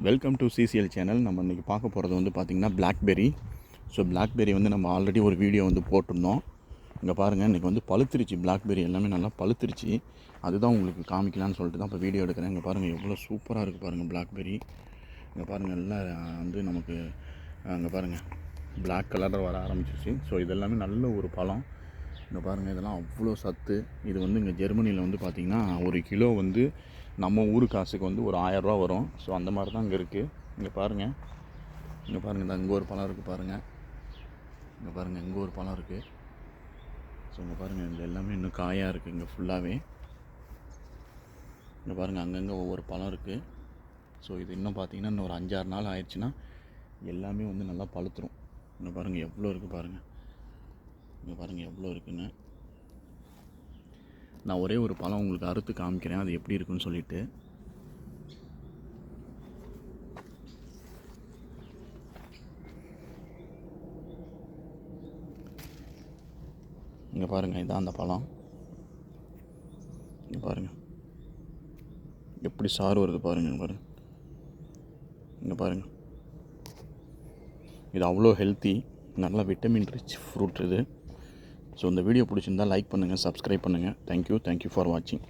Welcome to CCL channel. நம்ம இன்றைக்கி பார்க்க போகிறது வந்து பார்த்திங்கன்னா பிளாக்பெரி. ஸோ பிளாக்பெரி வந்து நம்ம ஆல்ரெடி ஒரு வீடியோ வந்து போட்டிருந்தோம். இங்கே பாருங்கள், இன்றைக்கி வந்து பழுத்துருச்சு. பிளாக்பெரி எல்லாமே நல்லா பழுத்துருச்சு. அதுதான் உங்களுக்கு காமிக்கலான்னு சொல்லிட்டு தான் இப்போ வீடியோ எடுக்கிறேன். இங்கே பாருங்கள் எவ்வளோ சூப்பராக இருக்குது பாருங்கள் பிளாக்பெரி. இங்கே பாருங்கள் எல்லாம் வந்து நமக்கு அங்கே பாருங்கள் பிளாக் கலரில் வர ஆரம்பிச்சிச்சு. ஸோ இதெல்லாமே நல்ல ஒரு பழம். இங்கே பாருங்கள் இதெல்லாம் அவ்வளோ சத்து. இது வந்து இங்கே ஜெர்மனியில் வந்து பார்த்திங்கன்னா ஒரு கிலோ வந்து நம்ம ஊர் காசுக்கு வந்து ஒரு 1000 ரூபா வரும். ஸோ அந்த மாதிரி தான் இங்கே இருக்குது. இங்கே பாருங்கள், இங்கே பாருங்கள், இங்கே ஒரு பழம் இருக்குது பாருங்கள். இங்கே பாருங்கள், இங்கே ஒரு பழம் இருக்குது. ஸோ இங்கே பாருங்கள், இது எல்லாமே இன்னும் காயாக இருக்குது இங்கே ஃபுல்லாகவே. இங்கே பாருங்கள், அங்கங்கே ஒவ்வொரு பழம் இருக்குது. ஸோ இது இன்னும் பார்த்திங்கன்னா இன்னும் ஒரு 5-6 நாள் ஆயிடுச்சுன்னா எல்லாமே வந்து நல்லா பழுத்துரும். இங்கே பாருங்கள் எவ்வளோ இருக்குது பாருங்கள். இங்கே பாருங்கள் எவ்வளோ இருக்குன்னு. நான் ஒரே ஒரு பழம் உங்களுக்கு அறுத்து காமிக்கிறேன், அது எப்படி இருக்குன்னு சொல்லிட்டு. இங்கே பாருங்கள், இதான் அந்த பழம். இங்கே பாருங்கள் எப்படி சாறு வருது பாருங்கள். பாருங்கள், இங்கே பாருங்கள். இது அவ்வளோ ஹெல்த்தி, நல்ல விட்டமின் ரிச் ஃப்ரூட் இது. ஸோ இந்த வீடியோ பிடிச்சிருந்தால் லைக் பண்ணுங்கள், சப்ஸ்கிரைப் பண்ணுங்கள். தேங்க்யூ ஃபார் வாட்சிங்.